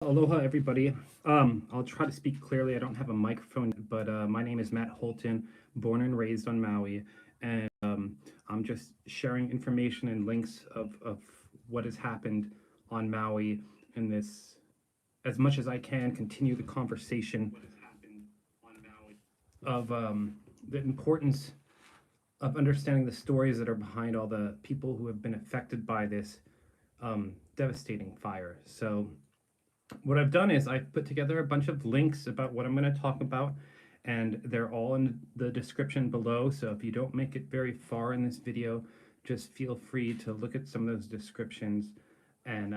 Aloha, everybody. I'll try to speak clearly. I don't have a microphone, but my name is Matt Holton, born and raised on Maui, and I'm just sharing information and links of what has happened on Maui in this, as much as I can, continue the conversation of the importance of understanding the stories that are behind all the people who have been affected by this devastating fire. So what I've done is I've put together a bunch of links about what I'm going to talk about, and they're all in the description below. So if you don't make it very far in this video, just feel free to look at some of those descriptions and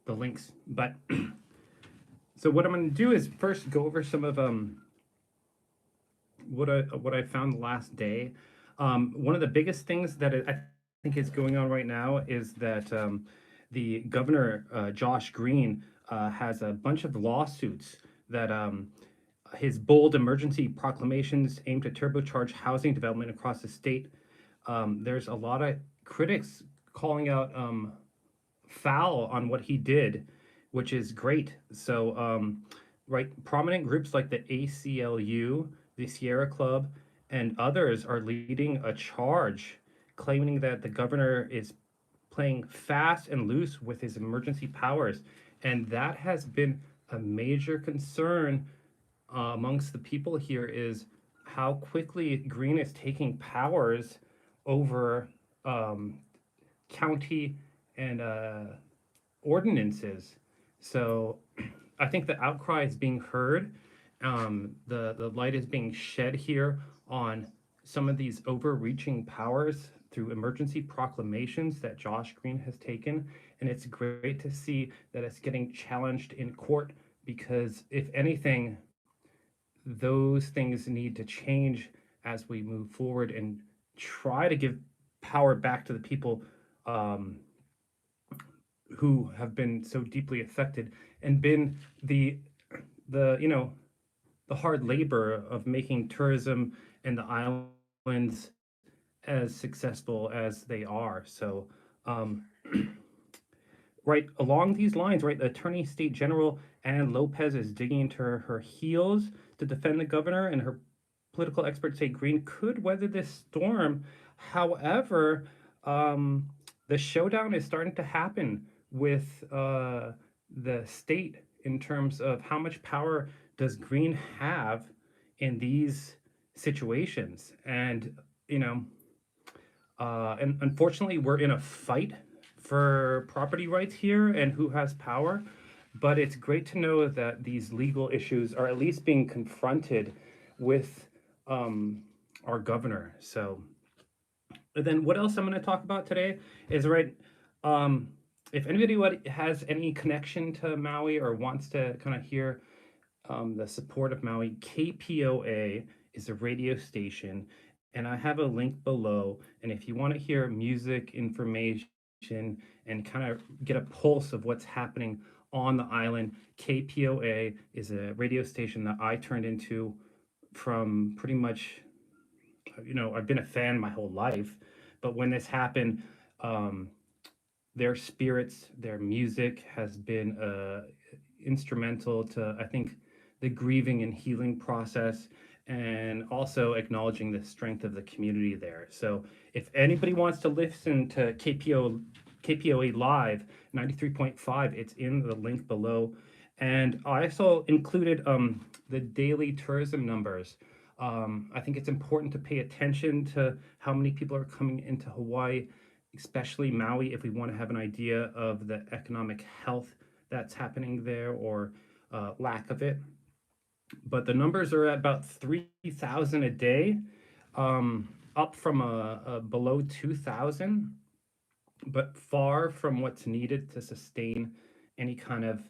the links. But so what I'm going to do is first go over some of what I found the last day. One of the biggest things that I think is going on right now is that the governor, Josh Green, has a bunch of lawsuits that his bold emergency proclamations aim to turbocharge housing development across the state. There's a lot of critics calling out foul on what he did, which is great. So, right, prominent groups like the ACLU, the Sierra Club, and others are leading a charge claiming that the governor is playing fast and loose with his emergency powers. And that has been a major concern amongst the people here, is how quickly Green is taking powers over county and ordinances. So I think the outcry is being heard. The light is being shed here on some of these overreaching powers through emergency proclamations that Josh Green has taken. And it's great to see that it's getting challenged in court, because if anything, those things need to change as we move forward and try to give power back to the people who have been so deeply affected and been the the hard labor of making tourism and the islands as successful as they are. So, right along these lines, right, the Attorney State General Anne Lopez is digging into her heels to defend the governor, and her political experts say Green could weather this storm. However, the showdown is starting to happen with the state in terms of how much power does Green have in these situations. And and unfortunately, we're in a fight for property rights here and who has power. But it's great to know that these legal issues are at least being confronted with our governor. So, and then what else I'm going to talk about today is right. If anybody has any connection to Maui or wants to kind of hear the support of Maui, KPOA is a radio station, and I have a link below. And if you want to hear music information and kind of get a pulse of what's happening on the island, KPOA is a radio station that I turned into from pretty much, I've been a fan my whole life. But when this happened, their spirits, their music has been instrumental to, I think, the grieving and healing process, and also acknowledging the strength of the community there. So if anybody wants to listen to KPOA Live 93.5, it's in the link below. And I also included the daily tourism numbers. I think it's important to pay attention to how many people are coming into Hawaii, especially Maui, if we want to have an idea of the economic health that's happening there, or lack of it. But the numbers are at about 3,000 a day, up from below 2,000, but far from what's needed to sustain any kind of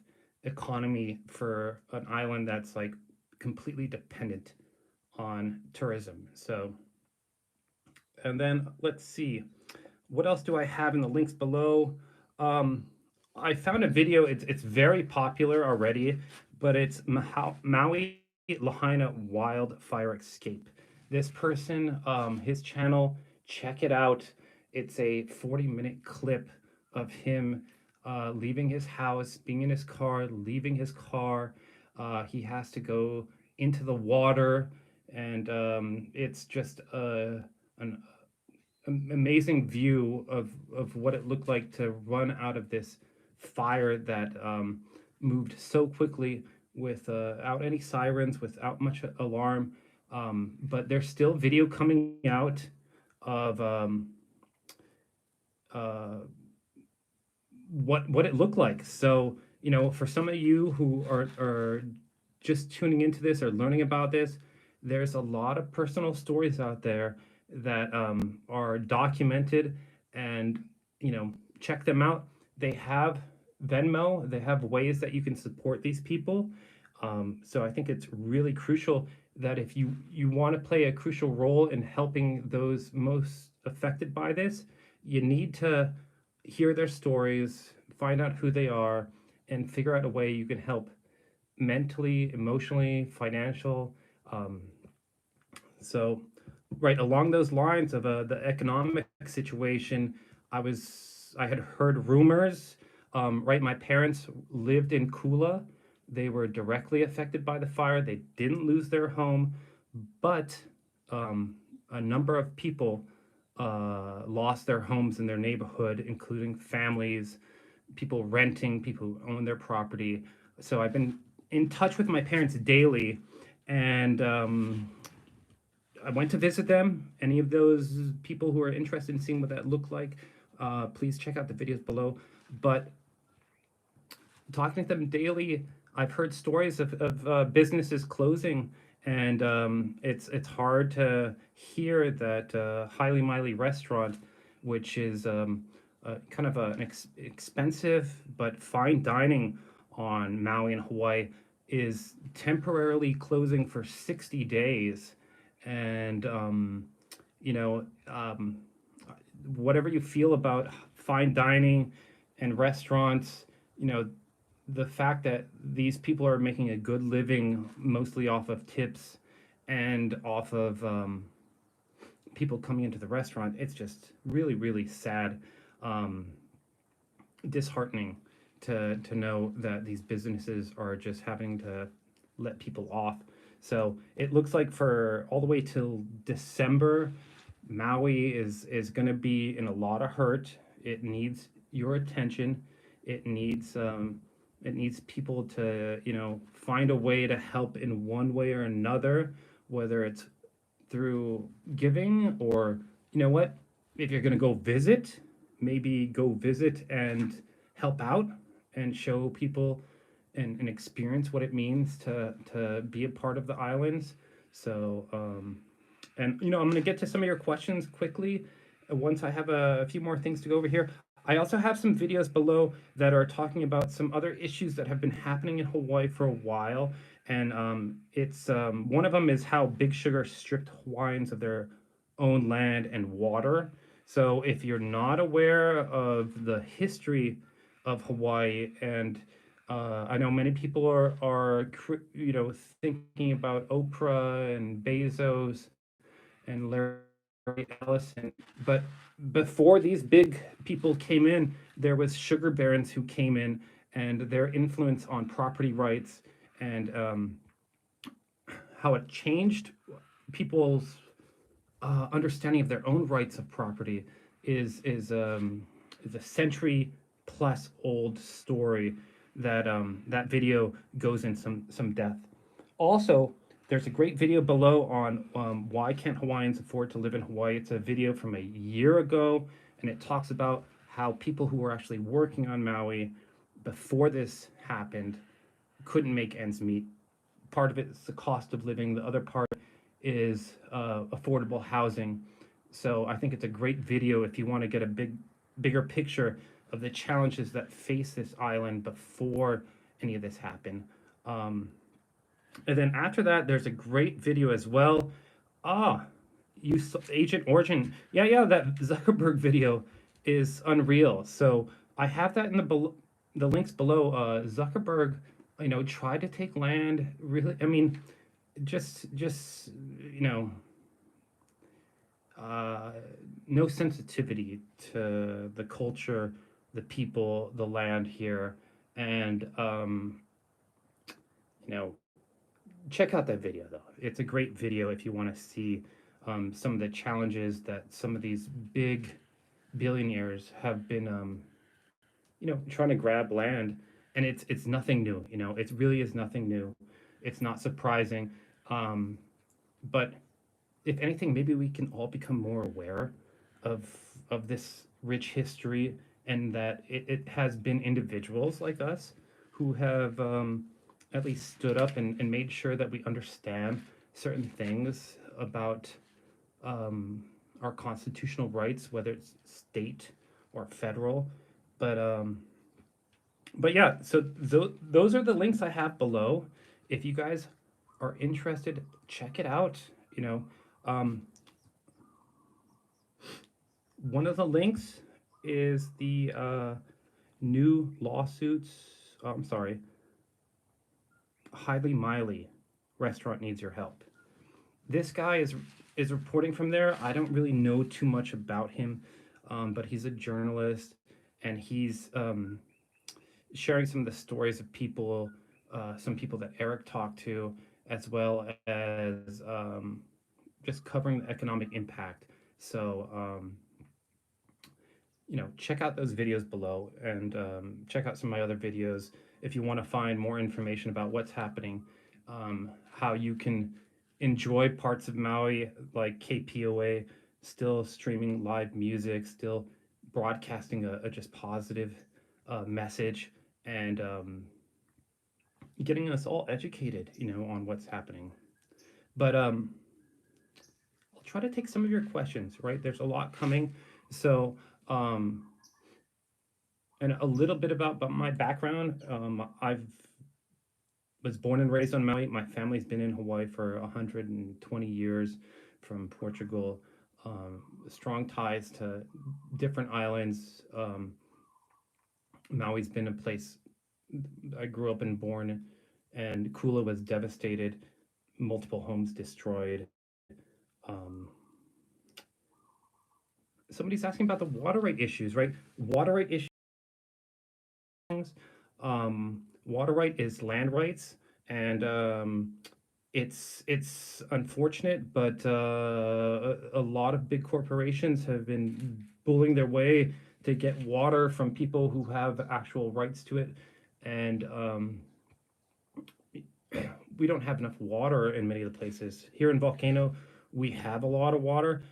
economy for an island that's like completely dependent on tourism. So, and then let's see, what else do I have in the links below? I found a video. It's very popular already, but it's Maui Lahaina wildfire escape. This person, his channel, check it out. It's a 40-minute clip of him leaving his house, being in his car, leaving his car. He has to go into the water, and it's just an amazing view of what it looked like to run out of this fire that moved so quickly without any sirens, without much alarm. But there's still video coming out of uh, what it looked like. So, for some of you who are just tuning into this or learning about this, there's a lot of personal stories out there that are documented, and check them out. They have Venmo. They have ways that you can support these people. So I think it's really crucial that if you want to play a crucial role in helping those most affected by this, you need to hear their stories, find out who they are, and figure out a way you can help mentally, emotionally, financial. Um, so, right along those lines of the economic situation, I had heard rumors. Right, my parents lived in Kula. They were directly affected by the fire. They didn't lose their home, but um, a number of people lost their homes in their neighborhood, including families, people renting, people who own their property. So I've been in touch with my parents daily, and I went to visit them. Any of those people who are interested in seeing what that looked like, please check out the videos below. But talking to them daily, I've heard stories of businesses closing, and it's hard to hear that Highly Miley restaurant, which is kind of an expensive but fine dining on Maui and Hawaii, is temporarily closing for 60 days. And you know, um, whatever you feel about fine dining and restaurants, you know, the fact that these people are making a good living mostly off of tips and off of people coming into the restaurant, it's just really, really sad, um, disheartening to know that these businesses are just having to let people off. So it looks like for all the way till December, Maui is going to be in a lot of hurt. It needs your attention. It needs people to find a way to help in one way or another, whether it's through giving or what, if you're going to go visit, maybe go visit and help out and show people and experience what it means to be a part of the islands. So and I'm going to get to some of your questions quickly once I have a few more things to go over here. I also have some videos below that are talking about some other issues that have been happening in Hawaii for a while. And it's one of them is how Big Sugar stripped Hawaiians of their own land and water. So if you're not aware of the history of Hawaii, and I know many people are thinking about Oprah and Bezos and Larry Ellison, but before these big people came in, there was sugar barons who came in, and their influence on property rights and how it changed people's understanding of their own rights of property is a century plus old story that that video goes in some depth. Also, there's a great video below on why can't Hawaiians afford to live in Hawaii. It's a video from a year ago, and it talks about how people who were actually working on Maui before this happened couldn't make ends meet. Part of it is the cost of living. The other part is affordable housing. So I think it's a great video if you want to get a bigger picture of the challenges that face this island before any of this happened. And then after that, there's a great video as well. Ah, you saw Agent Origin. Yeah, yeah, that Zuckerberg video is unreal. So I have that in the links below. Zuckerberg, tried to take land. Really, I mean, just uh, no sensitivity to the culture the people, the land here, and you know, check out that video though. It's a great video if you want to see some of the challenges that some of these big billionaires have been, trying to grab land, and it's nothing new. It really is nothing new. It's not surprising, um, but if anything, maybe we can all become more aware of this rich history, and that it has been individuals like us who have at least stood up and made sure that we understand certain things about um, our constitutional rights, whether it's state or federal. But yeah, so those are the links I have below. If you guys are interested, check it out. You know, um, one of the links is the new lawsuits. I'm sorry, Highly Miley restaurant needs your help. This guy is reporting from there. I don't really know too much about him, but he's a journalist, and he's sharing some of the stories of people, some people that Eric talked to, as well as just covering the economic impact. So, check out those videos below, and check out some of my other videos if you want to find more information about what's happening, how you can enjoy parts of Maui like KPOA, still streaming live music, still broadcasting a just positive message, and getting us all educated, on what's happening. But I'll try to take some of your questions, right? There's a lot coming. So, um, and a little bit about my background. I've was born and raised on Maui. My family's been in Hawaii for 120 years, from Portugal. Strong ties to different islands. Maui's been a place I grew up and born, and Kula was devastated, multiple homes destroyed. Um, Somebody's asking about the water right issues, right? Water right issues. Water right is land rights, and it's unfortunate, but a lot of big corporations have been bullying their way to get water from people who have actual rights to it, and we don't have enough water in many of the places. Here in Volcano, we have a lot of water.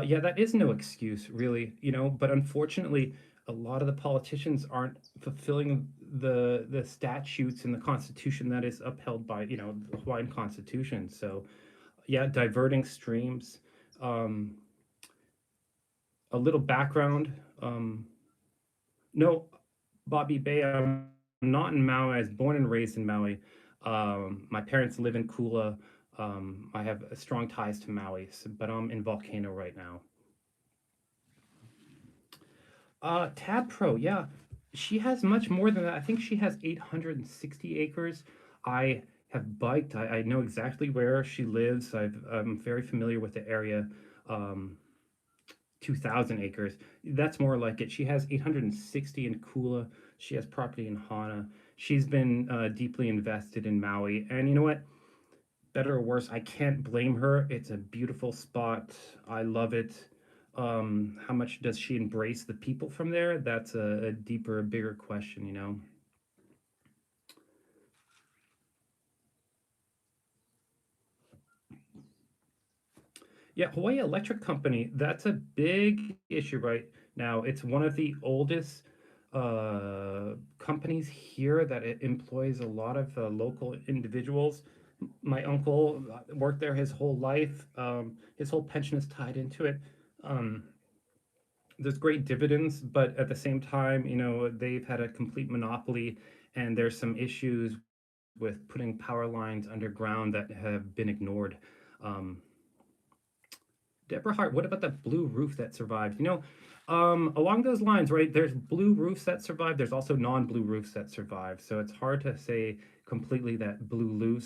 Yeah, that is no excuse, really, but unfortunately, a lot of the politicians aren't fulfilling the statutes and the Constitution that is upheld by, the Hawaiian Constitution. So, yeah, diverting streams. Um, a little background. No, Bobby Bay, I'm not in Maui. I was born and raised in Maui. My parents live in Kula. I have strong ties to Maui, but I'm in Volcano right now. Tab Pro, yeah, she has much more than that. I think she has 860 acres. I have biked. I know exactly where she lives. I'm very familiar with the area. Um, 2,000 acres. That's more like it. She has 860 in Kula. She has property in Hana. She's been deeply invested in Maui. And you know what? Better or worse, I can't blame her. It's a beautiful spot. I love it. How much does she embrace the people from there? That's a deeper, bigger question. Yeah, Hawaii Electric Company, that's a big issue right now. It's one of the oldest companies here that it employs a lot of local individuals. My uncle worked there his whole life. His whole pension is tied into it. Um, there's great dividends, but at the same time, they've had a complete monopoly, and there's some issues with putting power lines underground that have been ignored. Um, Deborah Hart, what about the blue roof that survived? Along those lines, right? There's blue roofs that survive. There's also non-blue roofs that survive. So it's hard to say completely that blue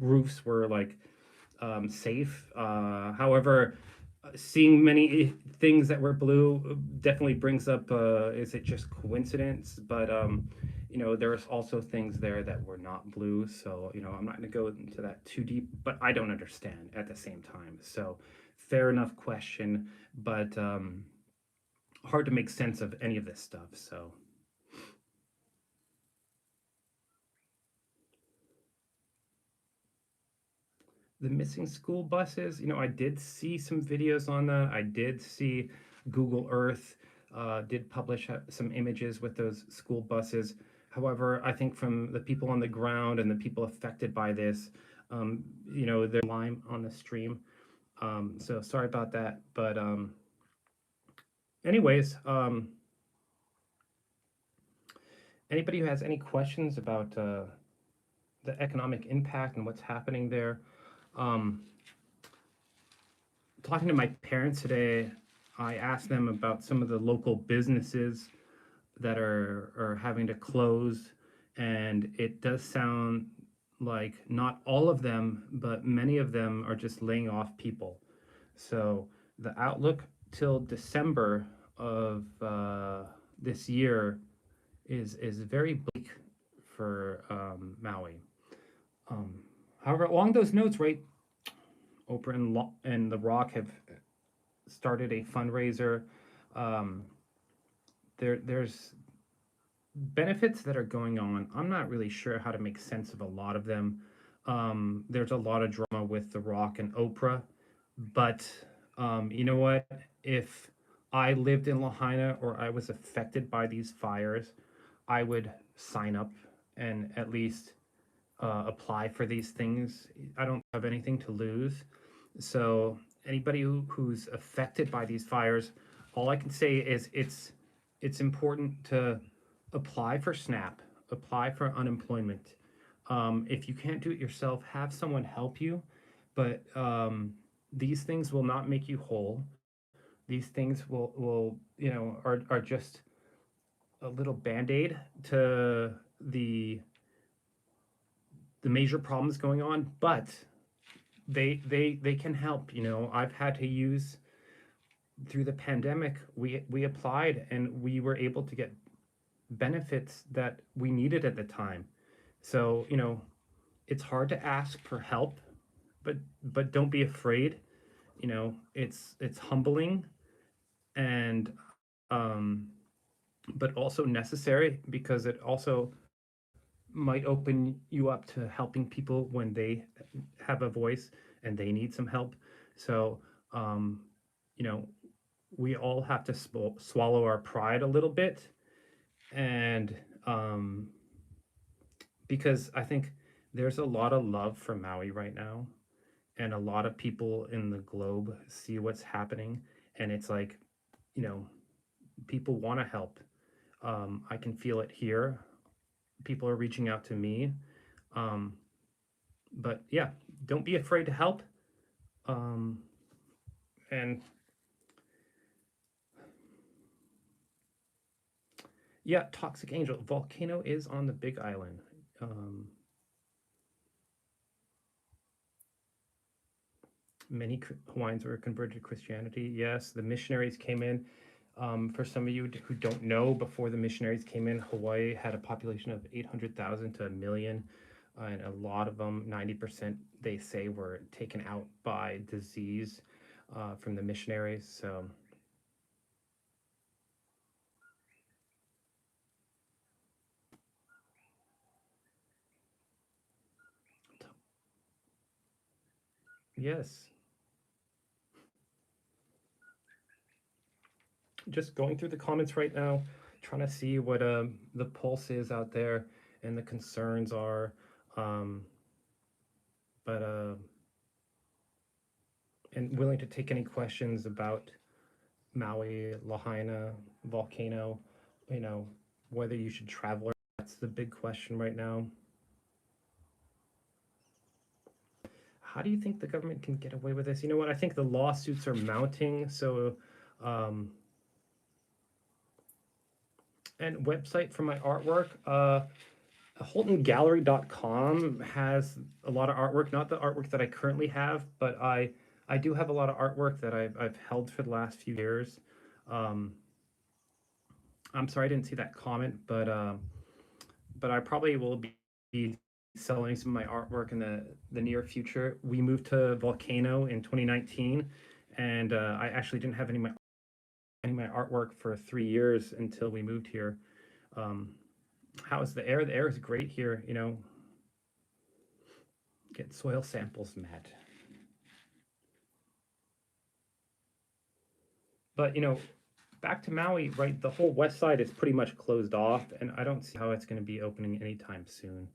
roofs were like safe. However, seeing many things that were blue definitely brings up, is it just coincidence? But there's also things there that were not blue. So I'm not going to go into that too deep, but I don't understand at the same time. So fair enough question, but hard to make sense of any of this stuff. So the missing school buses, I did see some videos on that. I did see Google Earth did publish some images with those school buses. However, I think from the people on the ground and the people affected by this, they're live on the stream. So sorry about that. But anyways, anybody who has any questions about the economic impact and what's happening there, um, talking to my parents today, I asked them about some of the local businesses that are having to close, and it does sound like not all of them, but many of them are just laying off people. So the outlook till December of this year is very bleak for Maui. Um, However, along those notes, right, Oprah and The Rock have started a fundraiser. Um, there's benefits that are going on. I'm not really sure how to make sense of a lot of them. There's a lot of drama with The Rock and Oprah, but you know what? If I lived in Lahaina or I was affected by these fires, I would sign up and at least apply for these things. I don't have anything to lose. So anybody who's affected by these fires, all I can say is it's important to apply for SNAP, apply for unemployment. If you can't do it yourself, have someone help you. But these things will not make you whole. These things will are just a little band-aid to the major problems going on, but they can help. I've had to use through the pandemic. We applied and we were able to get benefits that we needed at the time. So it's hard to ask for help, but don't be afraid. It's humbling and but also necessary, because it also might open you up to helping people when they have a voice and they need some help. So, um, you know, we all have to swallow our pride a little bit. And because I think there's a lot of love for Maui right now, and a lot of people in the globe see what's happening. And it's like, you know, people want to help. I can feel it here. People are reaching out to me. Um, but yeah, don't be afraid to help. Um, and yeah, Toxic Angel volcano is on the Big Island. Um, Many Hawaiians were converted to Christianity. Yes, the missionaries came in. For some of you who don't know, before the missionaries came in, Hawaii had a population of 800,000 to a million. And a lot of them, 90%, they say, were taken out by disease from the missionaries. So, yes, just going through the comments right now, trying to see what the pulse is out there and the concerns are. Um, but and willing to take any questions about Maui, Lahaina, volcano, you know, whether you should travel or not. That's the big question right now. How do you think the government can get away with this? You know what? I think the lawsuits are mounting. So, um, and website for my artwork, HoltonGallery.com has a lot of artwork, not the artwork that I currently have, but I I do have a lot of artwork that I've held for the last few years. Um, I'm sorry I didn't see that comment, but I probably will be selling some of my artwork in the near future. We moved to Volcano in 2019, and I actually didn't have any of my artwork for 3 years until we moved here. Um, how is the air? The air is great here. Get soil samples, Matt. But back to Maui, right? The whole west side is pretty much closed off, and I don't see how it's going to be opening anytime soon.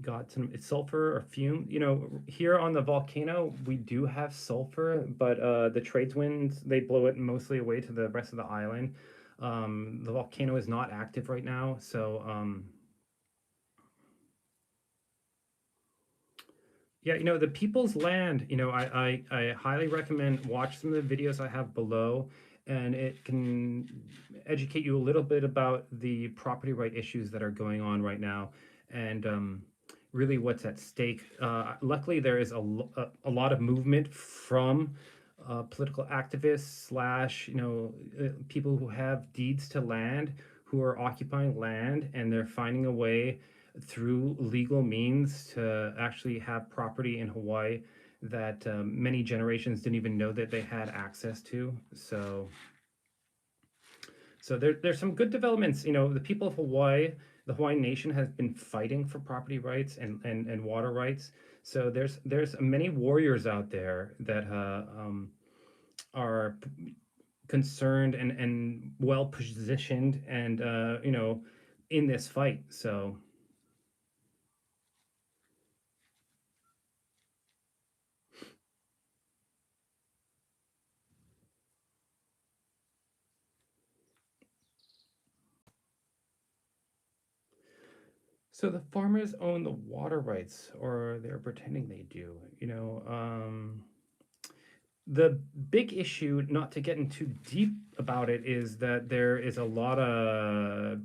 Got some sulfur or fume. Here on the volcano, we do have sulfur, but the trades winds, they blow it mostly away to the rest of the island. The volcano is not active right now, so yeah, the people's land, I highly recommend watch some of the videos I have below, and it can educate you a little bit about the property right issues that are going on right now, and really what's at stake. Luckily, there is a lot of movement from political activists slash, people who have deeds to land, who are occupying land, and they're finding a way through legal means to actually have property in Hawaii that many generations didn't even know that they had access to. So there's some good developments. The people of Hawaii, the Hawaiian nation has been fighting for property rights and water rights. So there's many warriors out there that are concerned and well positioned and in this fight. So the farmers own the water rights, or they're pretending they do. The big issue, not to get into deep about it, is that there is a lot of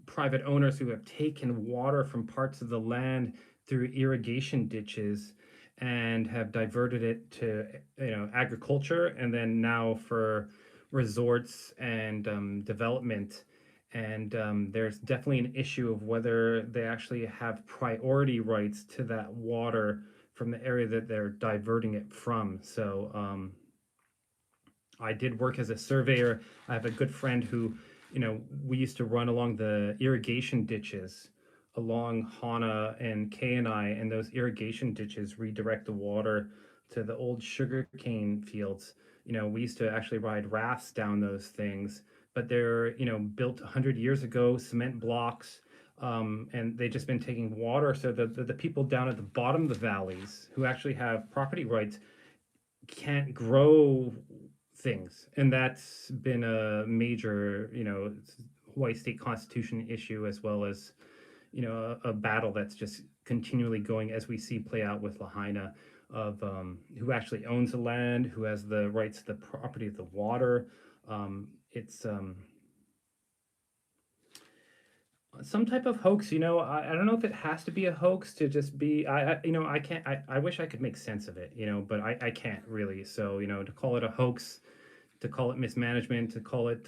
private owners who have taken water from parts of the land through irrigation ditches and have diverted it to agriculture, and then now for resorts and development. And there's definitely an issue of whether they actually have priority rights to that water from the area that they're diverting it from. So I did work as a surveyor. I have a good friend who, we used to run along the irrigation ditches along Hana and KNI, and those irrigation ditches redirect the water to the old sugarcane fields. We used to actually ride rafts down those things, but they're, built 100 years ago, cement blocks, and they've just been taking water. So the people down at the bottom of the valleys who actually have property rights can't grow things, and that's been a major, Hawaii state constitution issue, as well as a battle that's just continually going as we see play out with Lahaina, of who actually owns the land, who has the rights to the property of the water. It's some type of hoax. I don't know if it has to be a hoax to just be. I can't. I wish I could make sense of it. But I can't really. So to call it a hoax, to call it mismanagement, to call it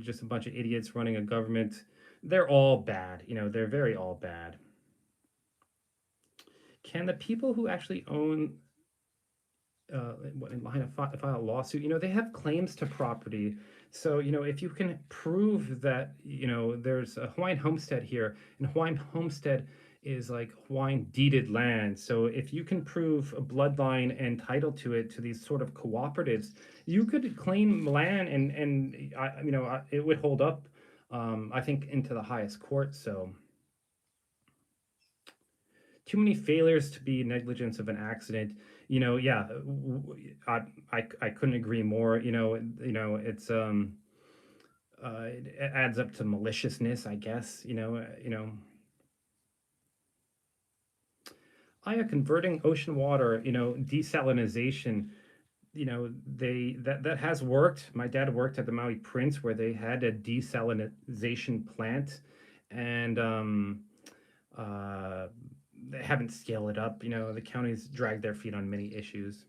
just a bunch of idiots running a government, they're all bad. They're very all bad. Can the people who actually own in line of file a lawsuit, they have claims to property. So, if you can prove that, there's a Hawaiian homestead here, and Hawaiian homestead is like Hawaiian deeded land. So if you can prove a bloodline and title to it to these sort of cooperatives, you could claim land, and it would hold up, I think, into the highest court. So too many failures to be negligence of an accident. Yeah, I couldn't agree more. It's it adds up to maliciousness, I guess. Converting ocean water, desalinization. That has worked. My dad worked at the Maui Prince, where they had a desalinization plant, and uh, they haven't scaled it up. The counties dragged their feet on many issues.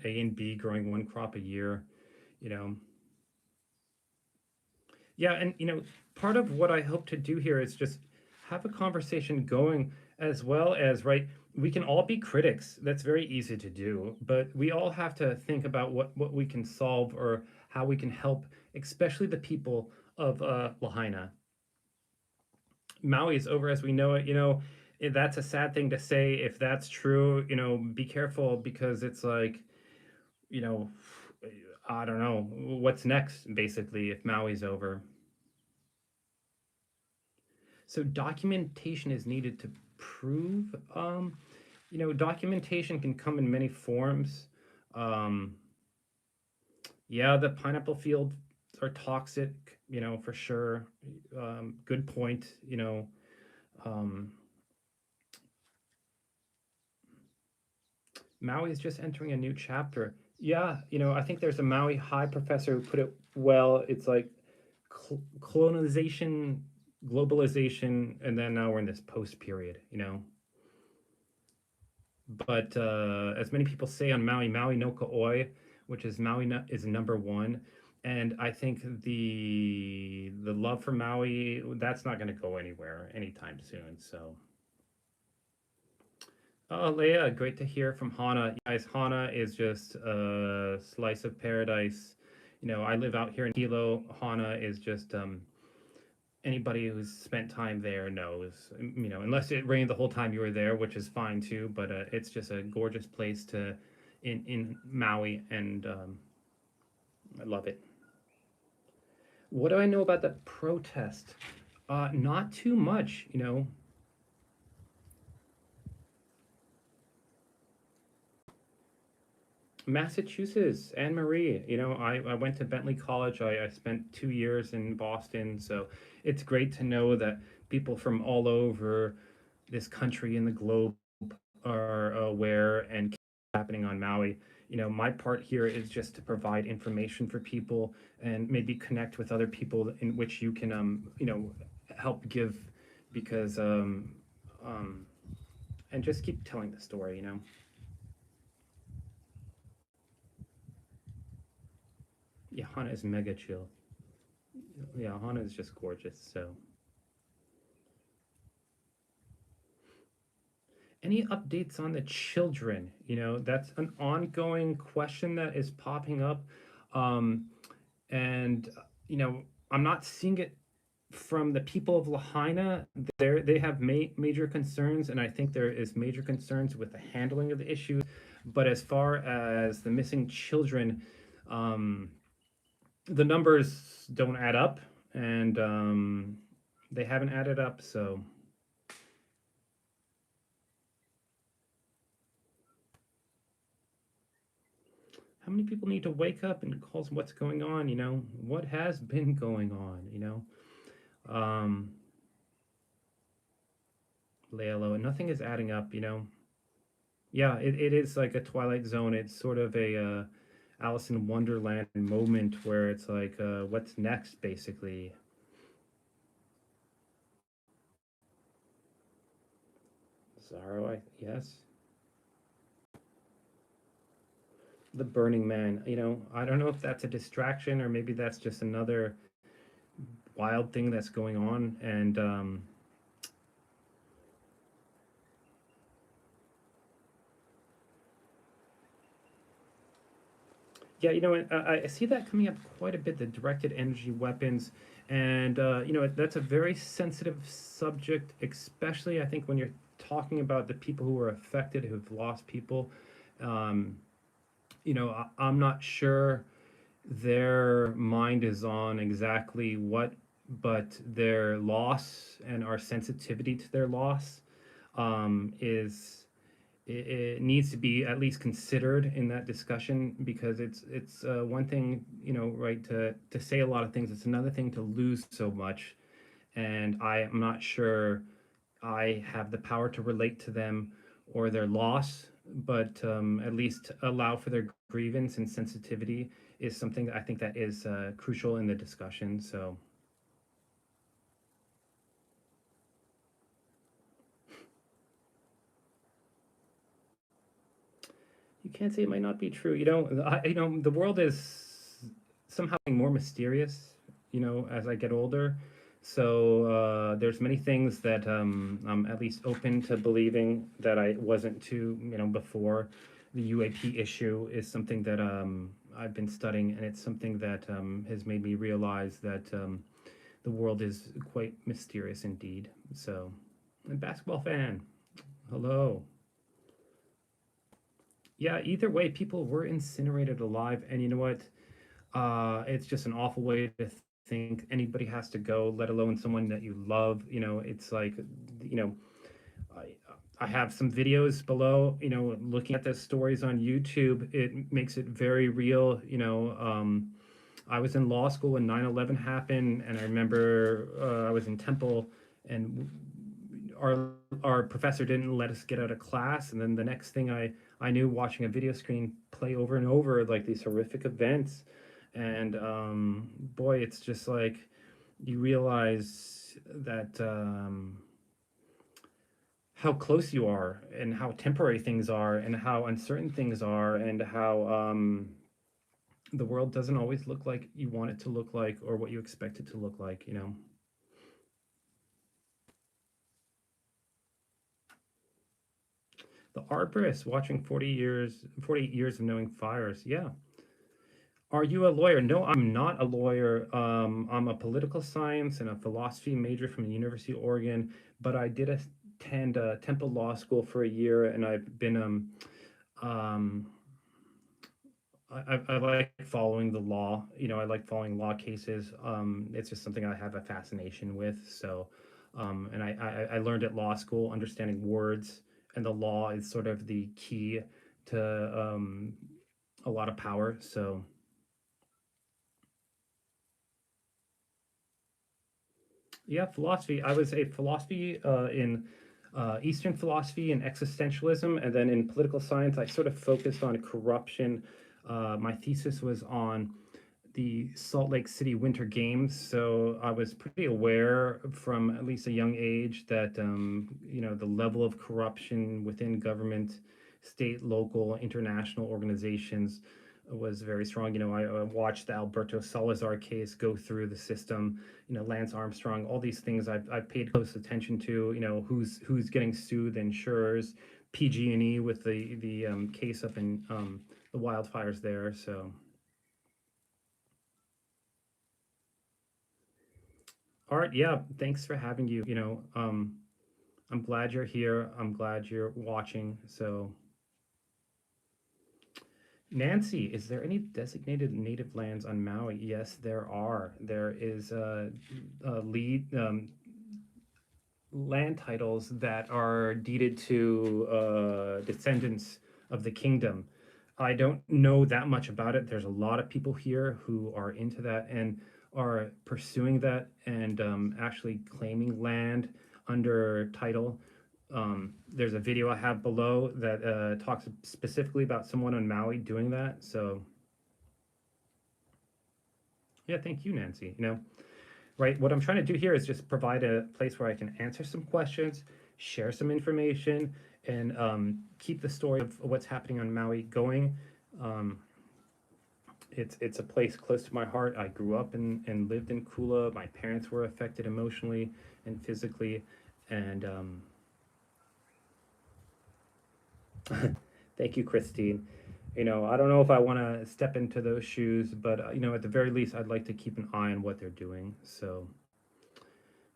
A and B growing one crop a year, you know. Yeah, and part of what I hope to do here is just have a conversation going, as well as, right, we can all be critics. That's very easy to do, but we all have to think about what we can solve, or how we can help, especially the people of Lahaina. Maui is over as we know it. That's a sad thing to say. If that's true, be careful, because it's like, you know, I don't know what's next, basically, if Maui's over. So documentation is needed to prove. Documentation can come in many forms. Um, yeah, the pineapple fields are toxic, for sure. Good point. Um, Maui is just entering a new chapter. Yeah, I think there's a Maui High professor who put it well. It's like colonization, globalization, and then now we're in this post period. But as many people say on Maui, Maui no Ka'oi, which is is number one. And I think the love for Maui, that's not going to go anywhere anytime soon. So, Leia, great to hear from Hana. Guys, Hana is just a slice of paradise. I live out here in Hilo. Hana is just anybody who's spent time there knows. Unless it rained the whole time you were there, which is fine too. But it's just a gorgeous place to in Maui, and I love it. What do I know about the protest? Not too much. Massachusetts, Anne Marie. I went to Bentley College. I spent 2 years in Boston. So it's great to know that people from all over this country and the globe are aware and happening on Maui. My part here is just to provide information for people, and maybe connect with other people in which you can, help give, because, um, and just keep telling the story. Yeah, Hana is mega chill. Yeah, Hana is just gorgeous. So, any updates on the children? That's an ongoing question that is popping up. Um, and, I'm not seeing it from the people of Lahaina. They have major concerns, and I think there is major concerns with the handling of the issue. But as far as the missing children, um, the numbers don't add up, and they haven't added up. So, how many people need to wake up and call what's going on? What has been going on? Um, Leolo, and nothing is adding up. Yeah, it is like a Twilight Zone. It's sort of a Alice in Wonderland moment, where it's like, what's next, basically. Zorro, yes. The Burning Man. I don't know if that's a distraction, or maybe that's just another wild thing that's going on. And yeah, I see that coming up quite a bit, the directed energy weapons. And, that's a very sensitive subject, especially, I think, when you're talking about the people who are affected, who've lost people. Um, I'm not sure their mind is on exactly what, but their loss and our sensitivity to their loss, is it needs to be at least considered in that discussion, because it's one thing, right, to say a lot of things. It's another thing to lose so much, and I am not sure I have the power to relate to them or their loss, but at least allow for their grievance and sensitivity is something that I think that is crucial in the discussion. So. you can't say it might not be true. The world is somehow more mysterious, as I get older. So there's many things that I'm at least open to believing that I wasn't to, before. The UAP issue is something that I've been studying, and it's something that has made me realize that the world is quite mysterious indeed. So, a basketball fan, hello. Yeah, either way, people were incinerated alive, and you know what? It's just an awful way to think anybody has to go, let alone someone that you love. It's like, you know, I, I have some videos below. Looking at the stories on YouTube, it makes it very real. I was in law school when 9/11 happened, and I remember I was in Temple, and our our professor didn't let us get out of class, and then the next thing I knew, watching a video screen play over and over like these horrific events, and boy, it's just like you realize that how close you are, and how temporary things are, and how uncertain things are, and how the world doesn't always look like you want it to look like, or what you expect it to look like. The arborist watching 48 years of knowing fires. Yeah. Are you a lawyer? No, I'm not a lawyer. I'm a political science and a philosophy major from the University of Oregon, but I did attend Temple Law School for a year, and I've been um, I like following the law. I like following law cases. It's just something I have a fascination with. So, and I learned at law school understanding words, and the law is sort of the key to a lot of power. So, yeah, philosophy. I was a philosophy in Eastern philosophy and existentialism, and then in political science, I sort of focused on corruption. My thesis was on the Salt Lake City Winter Games, so I was pretty aware from at least a young age that the level of corruption within government, state, local, international organizations was very strong. I watched the Alberto Salazar case go through the system. Lance Armstrong, all these things I've paid close attention to. Who's getting sued, the insurers, PG&E with the case up in the wildfires there. So. Art, yeah, thanks for having you. I'm glad you're here. I'm glad you're watching. So, Nancy, is there any designated native lands on Maui? Yes, there are. There is lead land titles that are deeded to descendants of the kingdom. I don't know that much about it. There's a lot of people here who are into that and are pursuing that, and actually claiming land under title. There's a video I have below that talks specifically about someone on Maui doing that. So, yeah, thank you, Nancy. Right? What I'm trying to do here is just provide a place where I can answer some questions, share some information, and keep the story of what's happening on Maui going. Um, it's a place close to my heart. I grew up and lived in Kula. My parents were affected emotionally and physically, and thank you, Christine. I don't know if I want to step into those shoes, but at the very least, I'd like to keep an eye on what they're doing. So,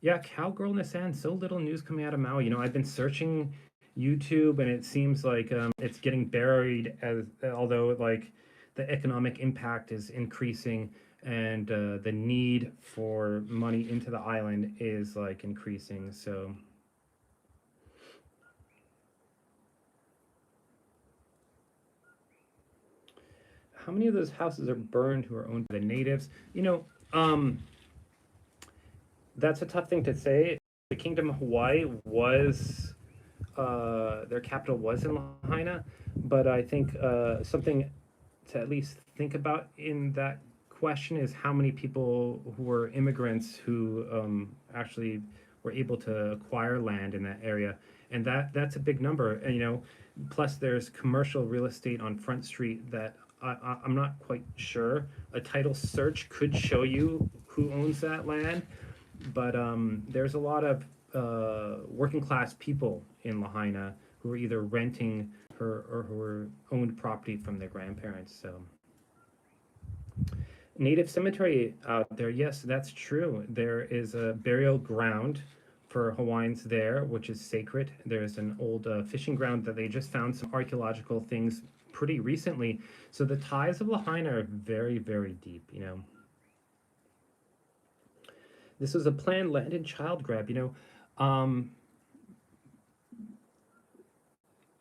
yeah, Cowgirl Nissan, so little news coming out of Maui. I've been searching YouTube, and it seems like it's getting buried, as although like the economic impact is increasing, and the need for money into the island is like increasing. So, how many of those houses are burned who are owned by the natives? That's a tough thing to say. The Kingdom of Hawaii was their capital was in Lahaina, but I think something to at least think about in that question is how many people who were immigrants who actually were able to acquire land in that area, and that's a big number. And Plus, there's commercial real estate on Front Street that I'm not quite sure. A title search could show you who owns that land, but there's a lot of working class people in Lahaina who are either renting or who are owned property from their grandparents. So, native cemetery out there, yes, that's true. There is a burial ground for Hawaiians there, which is sacred. There's an old fishing ground that they just found some archaeological things pretty recently. So the ties of Lahaina are very, very deep, you know. This was a planned land and child grab, you know.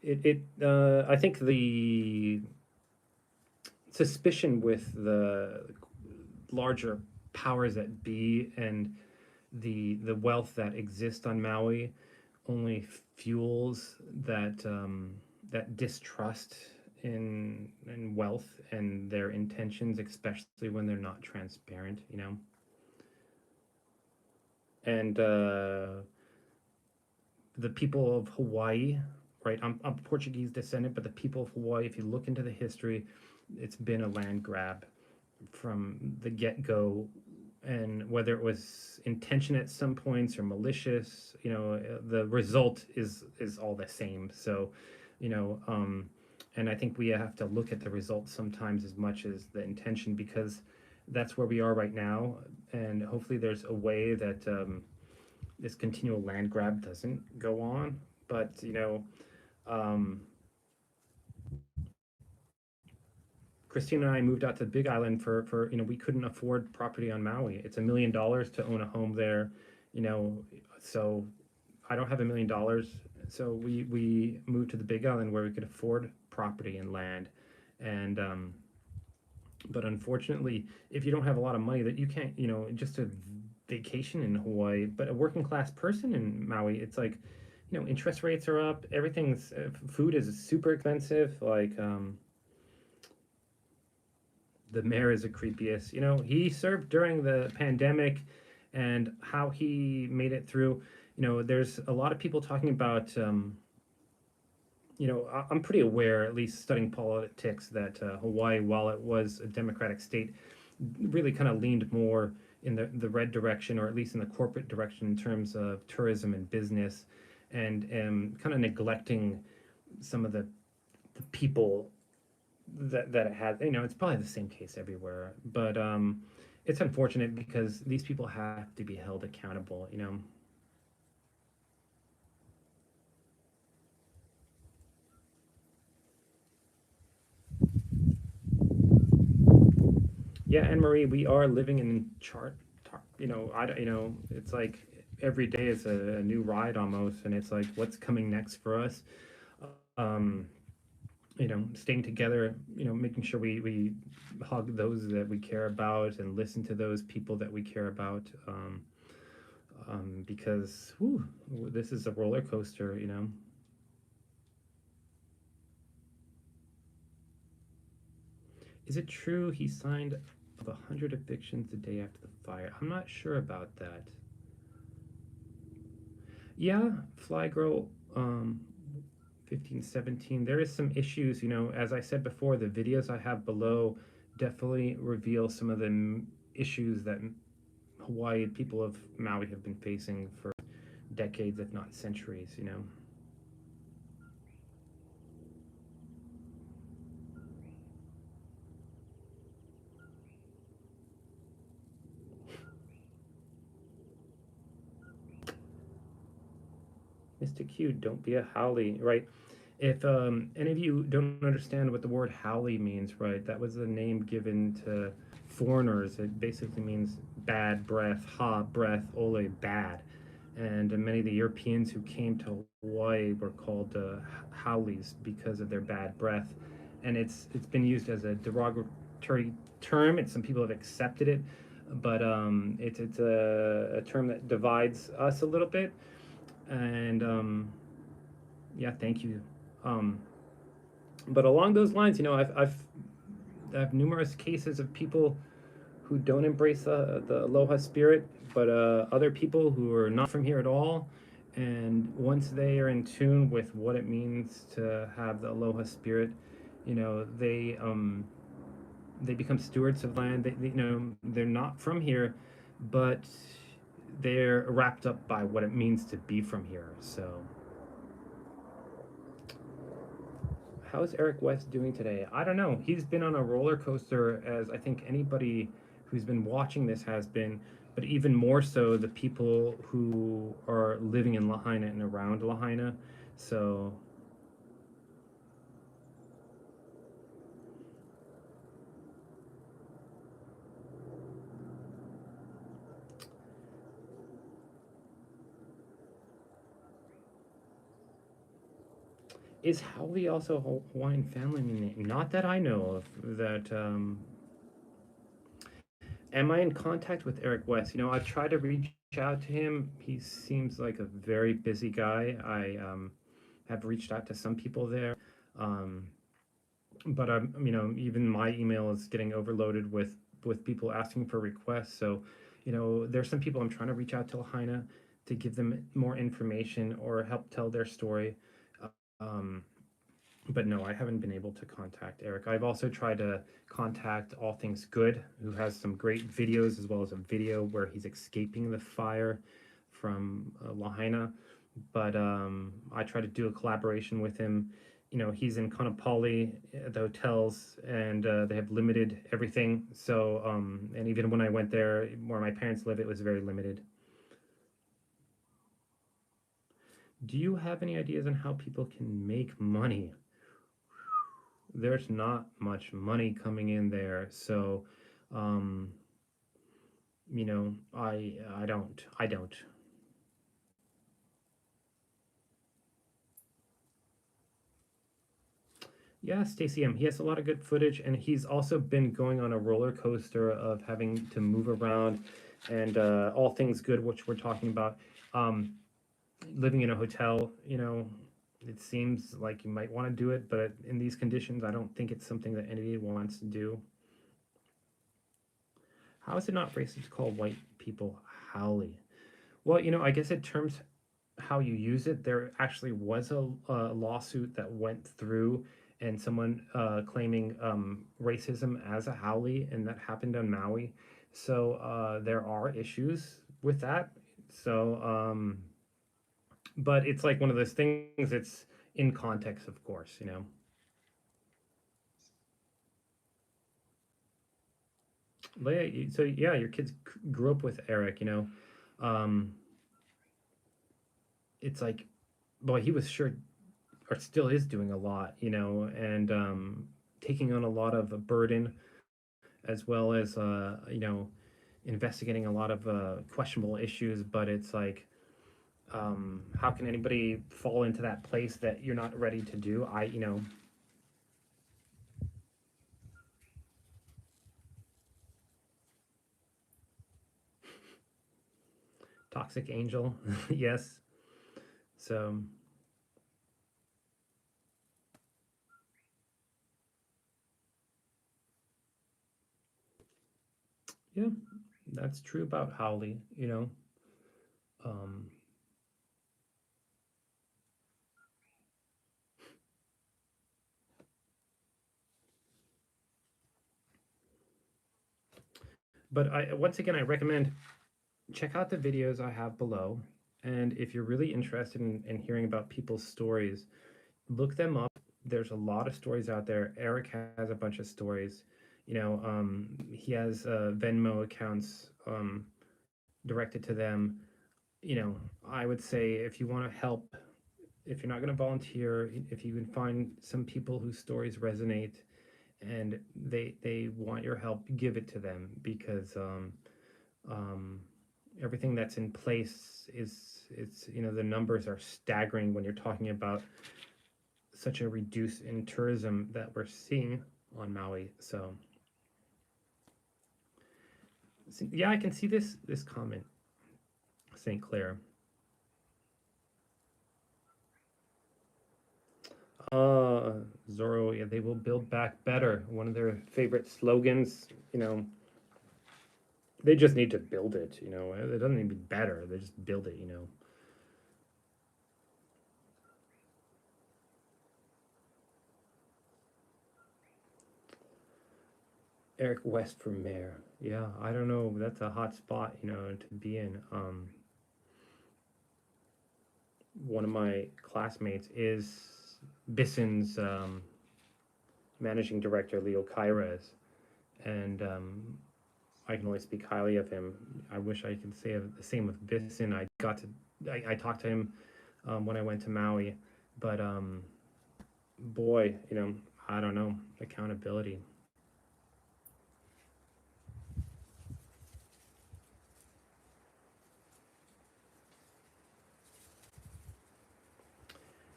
I think the suspicion with the larger powers that be and the wealth that exists on Maui only fuels that distrust in wealth and their intentions, especially when they're not transparent, you know. And the people of Hawaii, right? I'm Portuguese descendant, but the people of Hawaii, if you look into the history, it's been a land grab from the get-go, and whether it was intention at some points or malicious, you know, the result is all the same. So, you know, and I think we have to look at the results sometimes as much as the intention, because that's where we are right now, and hopefully there's a way that this continual land grab doesn't go on. But you know, um, Christina and I moved out to the Big Island for you know, we couldn't afford property on Maui. It's $1 million to own a home there, you know. So I don't have $1 million, so we moved to the Big Island where we could afford property and land, and but unfortunately, if you don't have a lot of money, that you can't, you know, just a vacation in Hawaii. But a working class person in Maui, it's like, you know, interest rates are up, everything's food is super expensive. Like the mayor is the creepiest. You know, he served during the pandemic, and how he made it through. You know, there's a lot of people talking about. You know, I'm pretty aware, at least studying politics, that Hawaii, while it was a democratic state, really kind of leaned more in the red direction, or at least in the corporate direction, in terms of tourism and business, and kind of neglecting some of the people that it had. You know, it's probably the same case everywhere, but it's unfortunate because these people have to be held accountable, you know. Yeah, Anne Marie, we are living in you know, you know, it's like every day is a new ride almost, and it's like, what's coming next for us? Um, you know, staying together, you know, making sure we hug those that we care about and listen to those people that we care about, because whew, this is a roller coaster, you know. Is it true he signed of 100 evictions the day after the fire? I'm not sure about that. Yeah, Fly Girl, 15, 17. There is some issues, you know, as I said before, the videos I have below definitely reveal some of the issues that Hawaii people of Maui have been facing for decades, if not centuries, you know. Mr. Q, don't be a haole, right? If any of you don't understand what the word haole means, right, that was the name given to foreigners. It basically means bad breath, ha, breath, ole, bad. And many of the Europeans who came to Hawaii were called haoles because of their bad breath. And it's been used as a derogatory term, and some people have accepted it, but it's a term that divides us a little bit. And yeah, thank you. Um, but along those lines, you know, I have numerous cases of people who don't embrace the aloha spirit, but other people who are not from here at all, And once they are in tune with what it means to have the aloha spirit, they become stewards of land. They're not from here, but they're wrapped up by what it means to be from here. So, how's Eric West doing today? I don't know. He's been on a roller coaster, as I think anybody who's been watching this has been, but even more so the people who are living in Lahaina and around Lahaina. So, is Howley also a Hawaiian family name? Not that I know of. That Am I in contact with Eric West? I've tried to reach out to him. He seems like a very busy guy. I have reached out to some people there, um, but even my email is getting overloaded with people asking for requests. So, there's some people I'm trying to reach out to Lahaina to give them more information or help tell their story. Um, but no, I haven't been able to contact Eric. I've also tried to contact All Things Good, who has some great videos as well as a video where he's escaping the fire from Lahaina. But I tried to do a collaboration with him. He's in Kaanapali at the hotels, and they have limited everything. So, and even when I went there, where my parents live, it was very limited. Do you have any ideas on how people can make money? There's not much money coming in there. So, um, I don't. Yeah, Stacey M. He has a lot of good footage, and he's also been going on a roller coaster of having to move around, and all things good, which we're talking about. Um, Living in a hotel, it seems like you might want to do it, but in these conditions, I don't think it's something that anybody wants to do. How is it not racist to call white people haole? Well, I guess in terms how you use it, there actually was a lawsuit that went through and someone claiming racism as a haole, and that happened on Maui. So there are issues with that. So, but it's like one of those things. It's in context, of course. But yeah, so yeah, your kids grew up with Eric. Um, it's like, boy, he was sure or still is doing a lot, and taking on a lot of a burden as well as investigating a lot of questionable issues. But it's like, how can anybody fall into that place that you're not ready to do? Toxic angel, yes. So yeah, that's true about Howley. Um, but I once again I recommend check out the videos I have below, and if you're really interested in hearing about people's stories, look them up. There's a lot of stories out there. Eric has a bunch of stories. He has Venmo accounts directed to them. I would say if you want to help, if you're not going to volunteer, if you can find some people whose stories resonate and they want your help, give it to them because um, everything that's in place is it's the numbers are staggering when you're talking about such a reduce in tourism that we're seeing on Maui. So, yeah, I can see this comment, St. Clair. Uh, Zorro, yeah, they will build back better. One of their favorite slogans. They just need to build it. It doesn't need to be better. They just build it. Eric West for mayor. Yeah, I don't know. That's a hot spot, to be in. One of my classmates is Bison's managing director, Leo Caires, and I can only speak highly of him. I wish I could say the same with Bison. I talked to him when I went to Maui, but boy, I don't know, accountability.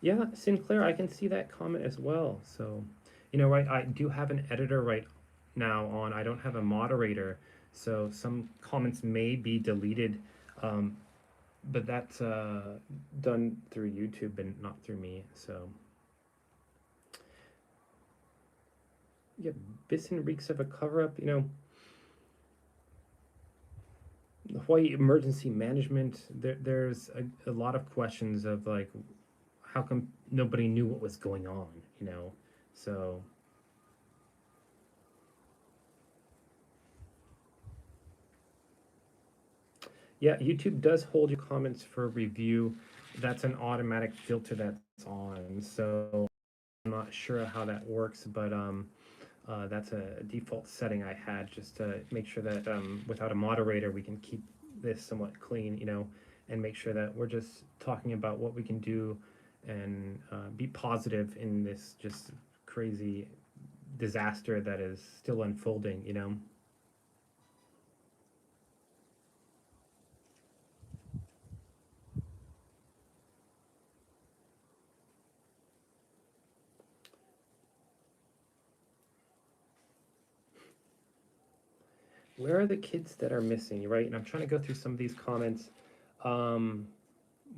Yeah, Sinclair, I can see that comment as well. So, right, I do have an editor right now on. I don't have a moderator, so some comments may be deleted, um, but that's done through YouTube and not through me. So, yeah, Bison reeks of a cover up. The Hawaii emergency management. There's a lot of questions of like, how come nobody knew what was going on? So yeah, YouTube does hold your comments for review. That's an automatic filter that's on. So I'm not sure how that works, but that's a default setting I had just to make sure that without a moderator, we can keep this somewhat clean, and make sure that we're just talking about what we can do and be positive in this just crazy disaster that is still unfolding. Where are the kids that are missing, right? And I'm trying to go through some of these comments. Um,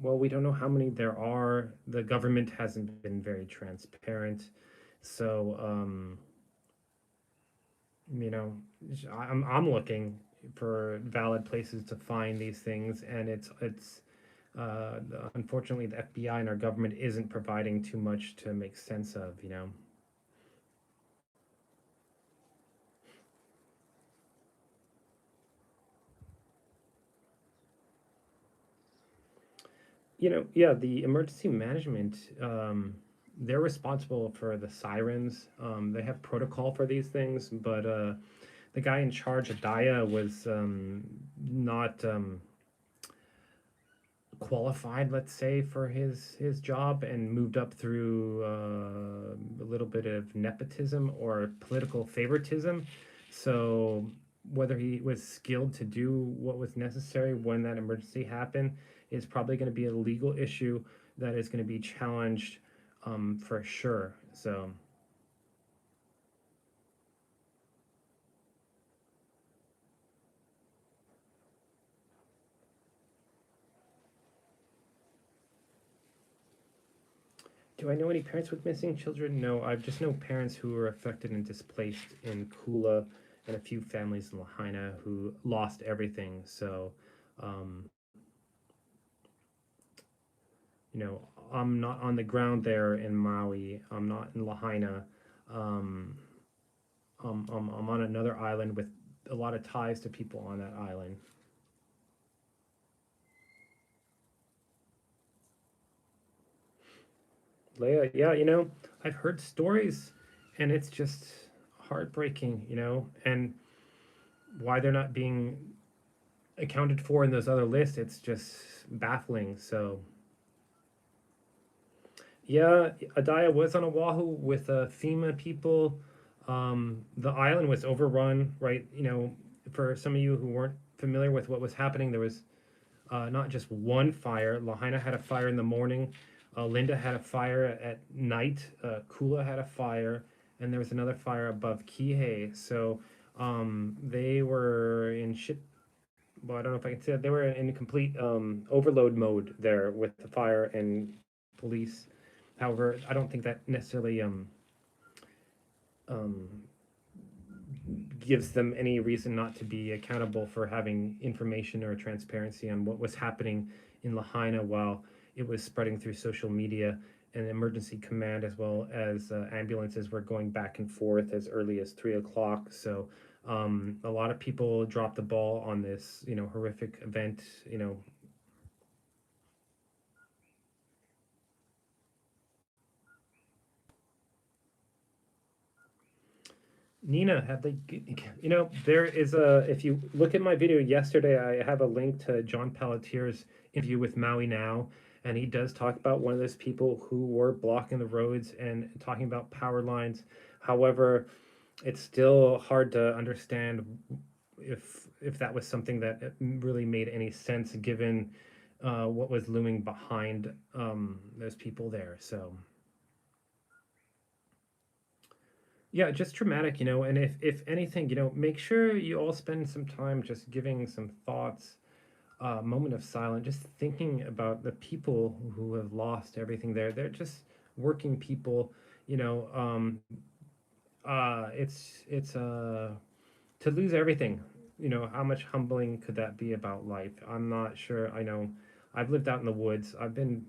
well, we don't know how many there are. The government hasn't been very transparent. So, you know, I'm looking for valid places to find these things, and it's uh, unfortunately the FBI and our government isn't providing too much to make sense of. Yeah, the emergency management, they're responsible for the sirens. They have protocol for these things, but the guy in charge, Adaya, was not qualified, let's say, for his job, and moved up through a little bit of nepotism or political favoritism. So whether he was skilled to do what was necessary when that emergency happened is probably going to be a legal issue that is going to be challenged, for sure. So do I know any parents with missing children? No, I just know parents who were affected and displaced in Kula, and a few families in Lahaina who lost everything. So, um, you know, I'm not on the ground there in Maui. I'm not in Lahaina. Um, I'm on another island with a lot of ties to people on that island. Leia, yeah, I've heard stories, and it's just heartbreaking, and why they're not being accounted for in those other lists, it's just baffling. So, yeah, Adaya was on Oahu with FEMA people. The island was overrun, right? For some of you who weren't familiar with what was happening, there was not just one fire. Lahaina had a fire in the morning. Linda had a fire at night. Kula had a fire, and there was another fire above Kihei. So they were in shit. Well, I don't know if I can say that they were in complete overload mode there with the fire and police. However, I don't think that necessarily um, gives them any reason not to be accountable for having information or transparency on what was happening in Lahaina while it was spreading through social media, and emergency command, as well as ambulances, were going back and forth as early as 3 o'clock. So A lot of people dropped the ball on this, horrific event. Nina, have they, there is if you look at my video yesterday, I have a link to John Palantir's interview with Maui Now, and he does talk about one of those people who were blocking the roads and talking about power lines. However, it's still hard to understand if that was something that really made any sense given what was looming behind those people there. So yeah, just traumatic, and if anything, make sure you all spend some time just giving some thoughts, moment of silence, just thinking about the people who have lost everything there. They're just working people, you know. It's to lose everything. How much humbling could that be about life? I'm not sure. I know I've lived out in the woods. I've been,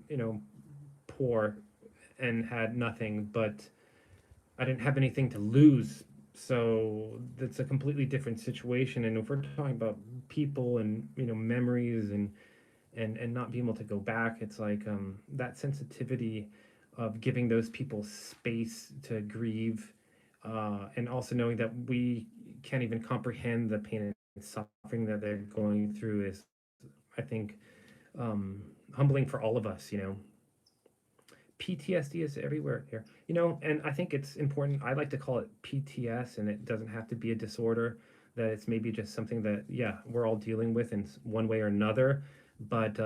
poor and had nothing, but I didn't have anything to lose. So that's a completely different situation. And if we're talking about people and memories and not being able to go back, it's like that sensitivity of giving those people space to grieve, and also knowing that we can't even comprehend the pain and suffering that they're going through is, I think, humbling for all of us. PTSD is everywhere here, and I think it's important. I like to call it PTS, and it doesn't have to be a disorder. That it's maybe just something that, yeah, we're all dealing with in one way or another, but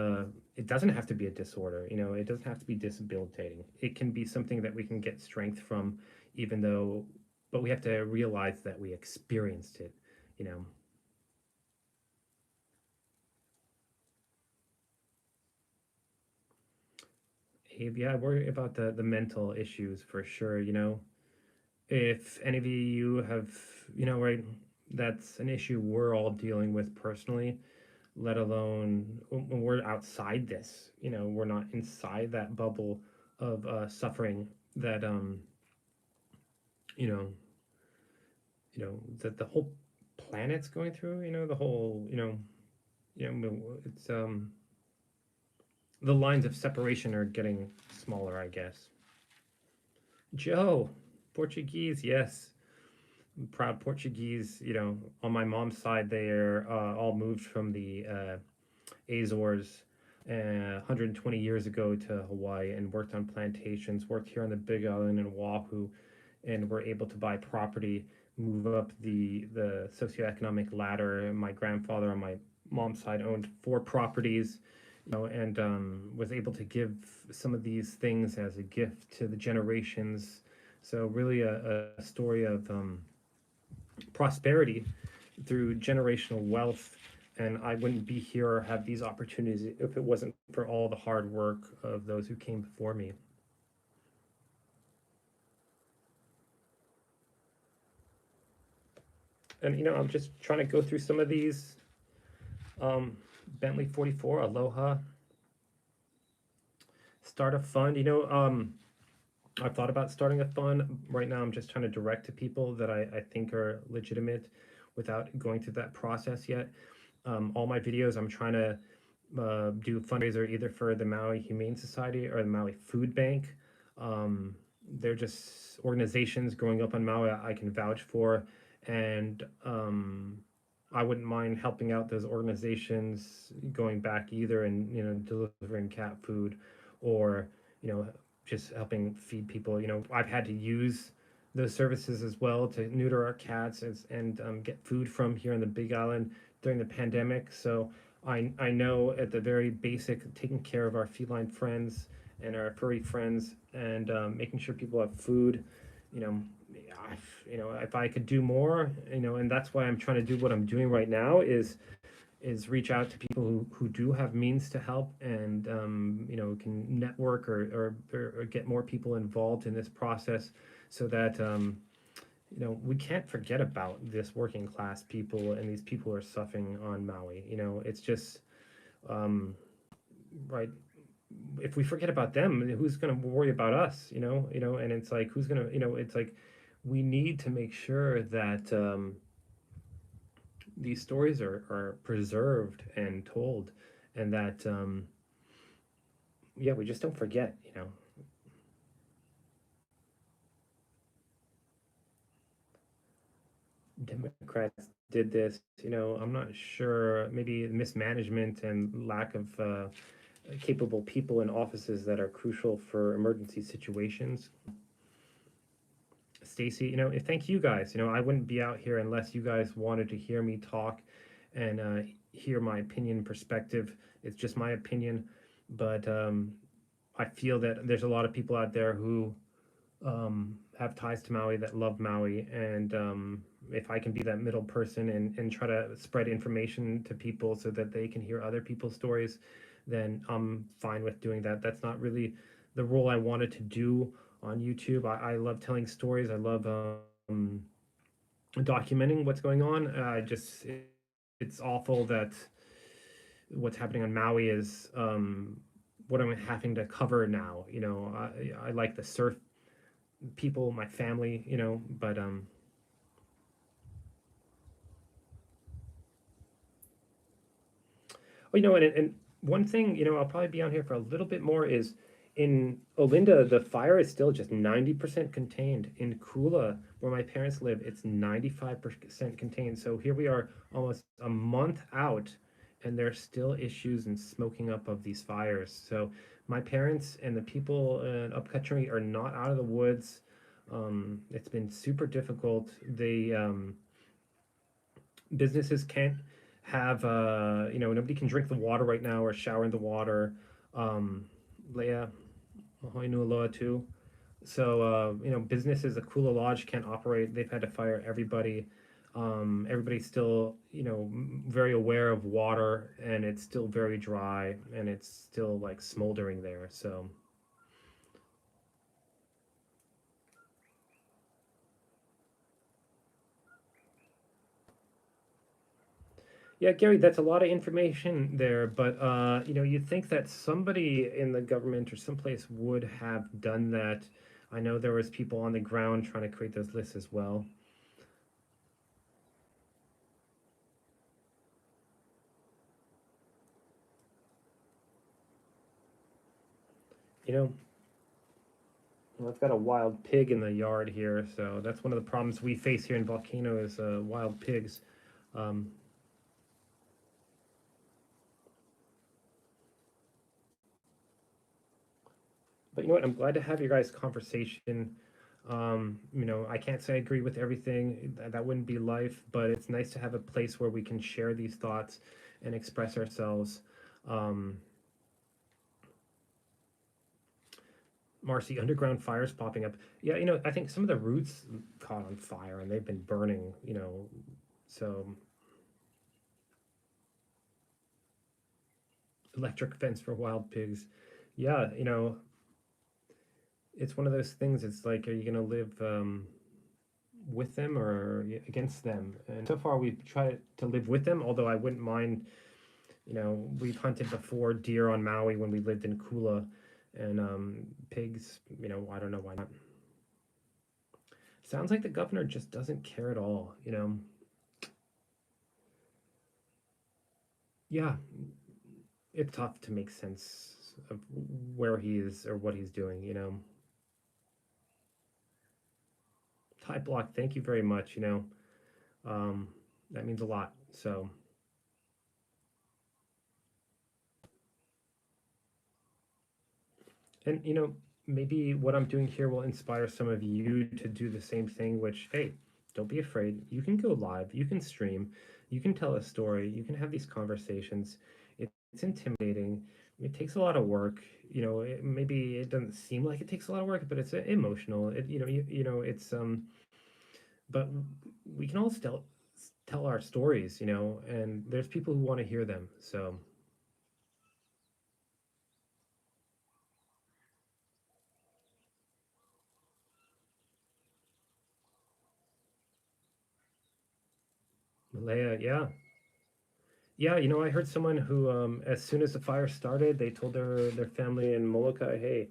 it doesn't have to be a disorder. It doesn't have to be disabilitating. It can be something that we can get strength from, even though, but we have to realize that we experienced it. You know, yeah, worry about the mental issues for sure. If any of you have, right, that's an issue we're all dealing with personally, let alone when we're outside this, we're not inside that bubble of suffering that, you know, that the whole planet's going through, the whole, it's, the lines of separation are getting smaller, I guess. Joe, Portuguese, yes. Proud Portuguese. On my mom's side, they're all moved from the Azores 120 years ago to Hawaii and worked on plantations, worked here on the Big Island in Oahu, and were able to buy property, move up the socioeconomic ladder. My grandfather on my mom's side owned four properties, and was able to give some of these things as a gift to the generations. So really a story of prosperity through generational wealth. And I wouldn't be here or have these opportunities if it wasn't for all the hard work of those who came before me. And I'm just trying to go through some of these. Um, Bentley 44, Aloha, start a fund. I've thought about starting a fund. Right now, I'm just trying to direct to people that I think are legitimate without going through that process yet. All my videos, I'm trying to do fundraiser either for the Maui Humane Society or the Maui Food Bank. They're just organizations growing up on Maui I can vouch for, and I wouldn't mind helping out those organizations going back either, and delivering cat food, or just helping feed people. I've had to use those services as well to neuter our cats and get food from here on the Big Island during the pandemic. So I know at the very basic, taking care of our feline friends and our furry friends, and making sure people have food. You know, if I could do more, and that's why I'm trying to do what I'm doing right now is reach out to people who do have means to help, and can network or get more people involved in this process, so that we can't forget about this working class people and these people who are suffering on Maui. It's just right. If we forget about them, who's going to worry about us? And it's like, who's going to, it's like we need to make sure that these stories are preserved and told, and that yeah, we just don't forget, you know. Democrats did this, you know. I'm not sure, maybe mismanagement and lack of capable people in offices that are crucial for emergency situations. Stacy, you know, thank you guys. You know, I wouldn't be out here unless you guys wanted to hear me talk and hear my opinion perspective. It's just my opinion, but I feel that there's a lot of people out there who have ties to Maui, that love Maui, and if I can be that middle person and try to spread information to people so that they can hear other people's stories, then I'm fine with doing that. That's not really the role I wanted to do on YouTube. I love telling stories. I love documenting what's going on. It's awful that what's happening on Maui is what I'm having to cover now. You know, I like the surf people, my family, you know, but oh, you know, and one thing, you know, I'll probably be on here for a little bit more is in Olinda, the fire is still just 90% contained. In Kula, where my parents live, it's 95% contained. So here we are almost a month out, and there's still issues and smoking up of these fires. So my parents and the people in upcountry are not out of the woods. It's been super difficult. Businesses can't have you know, nobody can drink the water right now or shower in the water. Leia, mahoi nui loa too. So you know, businesses, the Kula Lodge can't operate. They've had to fire everybody. Everybody's still, you know, very aware of water, and it's still very dry, and it's still like smoldering there. So yeah, Gary, that's a lot of information there, but you know, you'd think that somebody in the government or someplace would have done that. I know there was people on the ground trying to create those lists as well. You know, well, I've got a wild pig in the yard here, so that's one of the problems we face here in Volcano is wild pigs. Um, but you know what? I'm glad to have your guys' conversation. You know, I can't say I agree with everything. That wouldn't be life, but it's nice to have a place where we can share these thoughts and express ourselves. Um, Marcy, underground fires popping up. Yeah, you know, I think some of the roots caught on fire and they've been burning, you know, so electric fence for wild pigs. Yeah, you know, it's one of those things. It's like, are you going to live with them or against them? And so far, we've tried to live with them. Although I wouldn't mind, you know, we've hunted before deer on Maui when we lived in Kula, and pigs. You know, I don't know why not. Sounds like the governor just doesn't care at all. You know, yeah, it's tough to make sense of where he is or what he's doing. You know, type block. Thank you very much. You know, um, that means a lot. So. And you know, maybe what I'm doing here will inspire some of you to do the same thing, which, hey, don't be afraid. You can go live, you can stream, you can tell a story, you can have these conversations. It's intimidating. It takes a lot of work. You know, maybe it doesn't seem like it takes a lot of work, but it's emotional. You know, it's but we can all still tell our stories, you know, and there's people who want to hear them. So, Malaya, yeah. Yeah, you know, I heard someone who, as soon as the fire started, they told their family in Molokai, "Hey,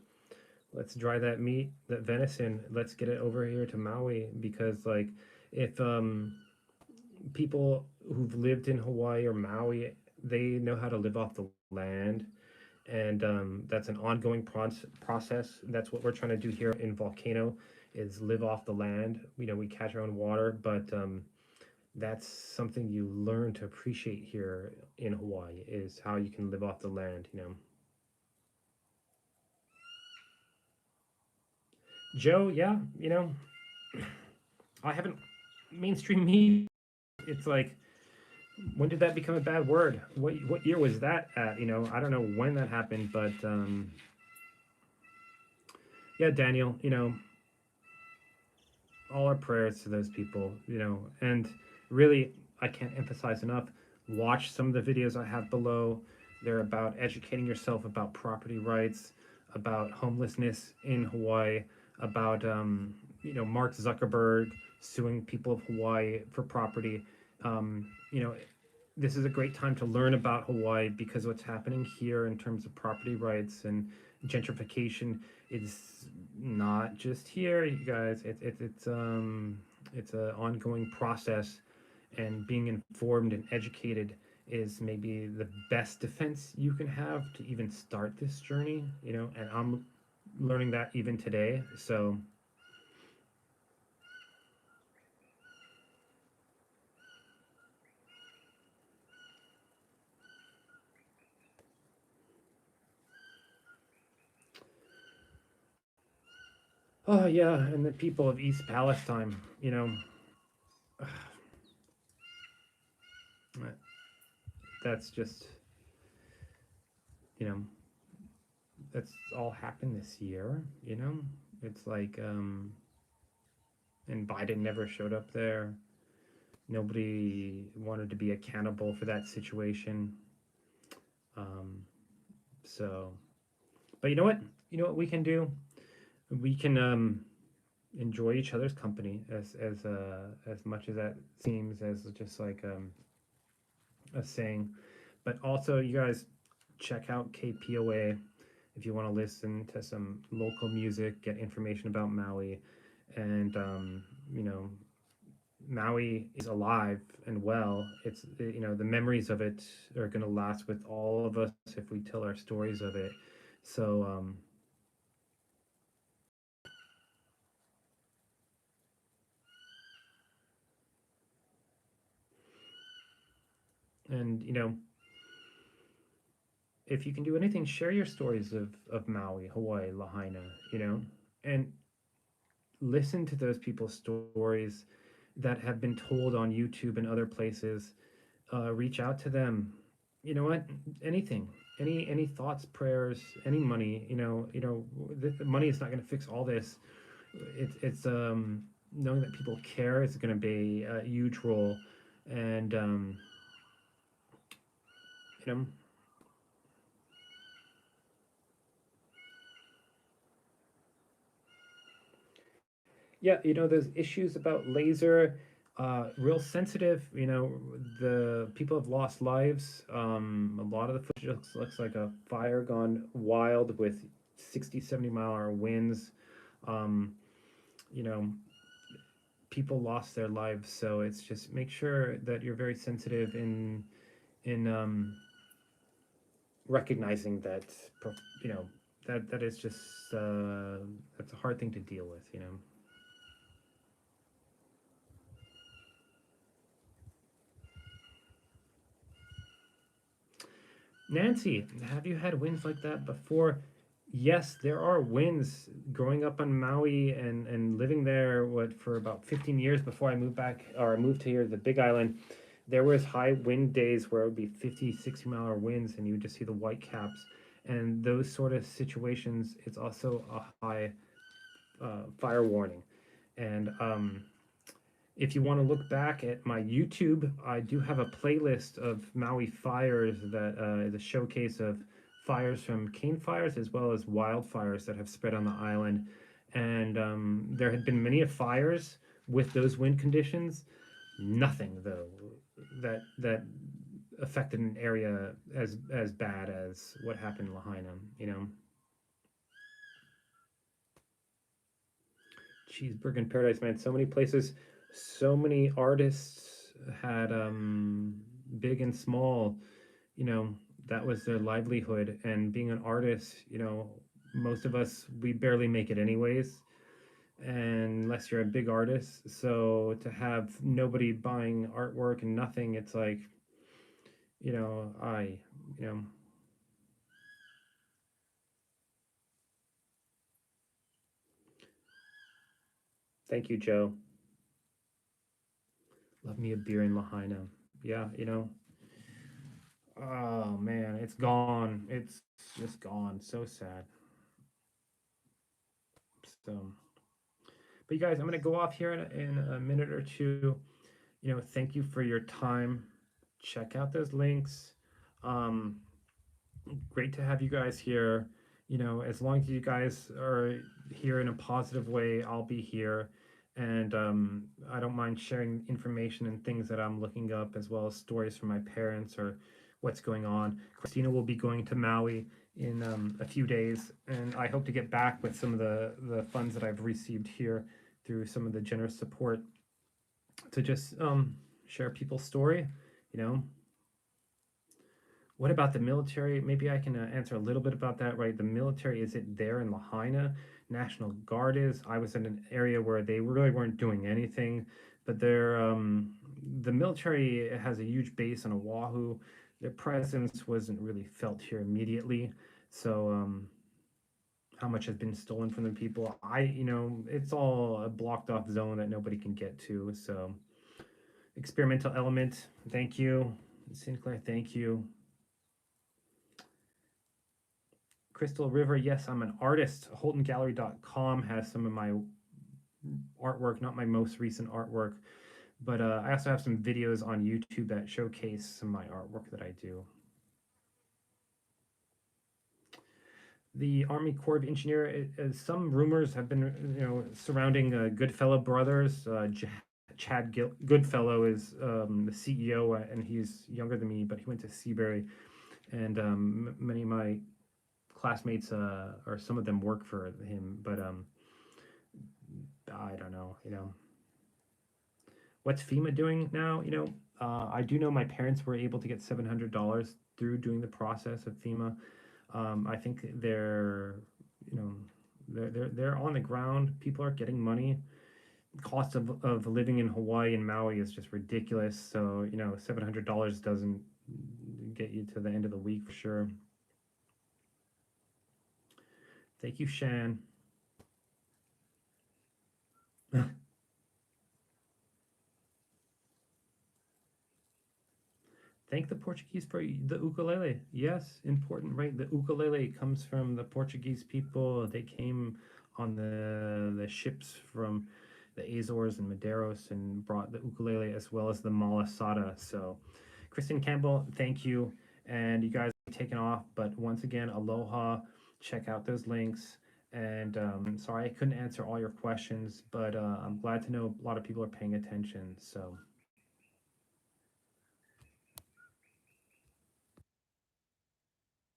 let's dry that meat, that venison. Let's get it over here to Maui because, like, if people who've lived in Hawaii or Maui, they know how to live off the land, and that's an ongoing process. That's what we're trying to do here in Volcano, is live off the land. We catch our own water, but that's something you learn to appreciate here in Hawaii, is how you can live off the land. Joe, yeah, I haven't mainstream media. It's like, when did that become a bad word? What year was that at? I don't know when that happened, but yeah, Daniel, all our prayers to those people, and really, I can't emphasize enough. Watch some of the videos I have below. They're about educating yourself about property rights, about homelessness in Hawaii, about Mark Zuckerberg suing people of Hawaii for property. This is a great time to learn about Hawaii, because what's happening here in terms of property rights and gentrification is not just here, you guys. It's an ongoing process, and being informed and educated is maybe the best defense you can have to even start this journey. And I'm learning that even today. So oh yeah, and the people of East Palestine, that's just, you know that's all happened this year. It's like, and Biden never showed up there. Nobody wanted to be accountable for that situation. um, so but you know what we can do. We can enjoy each other's company, as much as that seems as just like a saying. But also, you guys, check out KPOA if you want to listen to some local music, get information about Maui. And Maui is alive and well. The memories of it are going to last with all of us if we tell our stories of it. So and if you can do anything, share your stories of Maui, Hawaii, Lahaina, and listen to those people's stories that have been told on YouTube and other places. Reach out to them. You know what? Anything, any thoughts, prayers, any money. The money is not going to fix all this. It's knowing that people care is going to be a huge role, and you know, yeah, those issues about laser, real sensitive. The people have lost lives. A lot of the footage looks like a fire gone wild with 60, 70-mile-an-hour winds. Um, you know, People lost their lives, so it's just make sure that you're very sensitive in recognizing that, you know, that is just that's a hard thing to deal with. Nancy, have you had winds like that before? Yes, there are winds. Growing up on Maui and living there, what, for about 15 years before I moved back, or I moved here to the Big Island, there was high wind days where it would be 50, 60-mile-an-hour winds, and you would just see the white caps. And those sort of situations, it's also a high fire warning. And if you want to look back at my YouTube, I do have a playlist of Maui fires that is a showcase of fires from cane fires as well as wildfires that have spread on the island. And there had been many fires with those wind conditions. Nothing though that affected an area as bad as what happened in Lahaina. Cheeseburger in Paradise, man. So many places, so many artists. had big and small, you know, that was their livelihood. And being an artist, you know, most of us, we barely make it anyways, and unless you're a big artist. So to have nobody buying artwork and nothing, it's like, you know, you know, thank you, Joe. Love me a beer in Lahaina. Yeah, you know, oh man, it's gone. It's just gone. So sad. So, but you guys, I'm gonna go off here in a minute or two. You know, thank you for your time. Check out those links. Um, Great to have you guys here. You know, as long as you guys are here in a positive way, I'll be here. And I don't mind sharing information and things that I'm looking up, as well as stories from my parents or what's going on. Christina will be going to Maui in a few days, and I hope to get back with some of the funds that I've received here through some of the generous support to just share people's story. You know, what about the military? Maybe I can answer a little bit about that, right? The military, is it there in Lahaina? National Guard is. I was in an area where they really weren't doing anything, but the military has a huge base on Oahu. Their presence wasn't really felt here immediately. So, how much has been stolen from the people? You know, it's all a blocked off zone that nobody can get to. So, experimental element, thank you. Sinclair, thank you. Crystal River, yes, I'm an artist. HoltonGallery.com has some of my artwork, not my most recent artwork, but I also have some videos on YouTube that showcase some of my artwork that I do. The Army Corps of Engineer, some rumors have been, you know, surrounding Goodfellow brothers. Chad Goodfellow is the CEO, and he's younger than me, but he went to Seabury, and many of my classmates, or some of them work for him, but I don't know, you know. What's FEMA doing now? You know, I do know my parents were able to get $700 through doing the process of FEMA. I think you know, they're on the ground. People are getting money. Cost of living in Hawaii and Maui is just ridiculous. So, you know, $700 doesn't get you to the end of the week for sure. Thank you, Shan. Thank the Portuguese for the ukulele. Yes, important, right? The ukulele comes from the Portuguese people. They came on the ships from the Azores and Madeiros and brought the ukulele as well as the malasada. So, Kristen Campbell, thank you. And you guys are taking off. But once again, aloha. Check out those links. And sorry I couldn't answer all your questions, but I'm glad to know a lot of people are paying attention. So.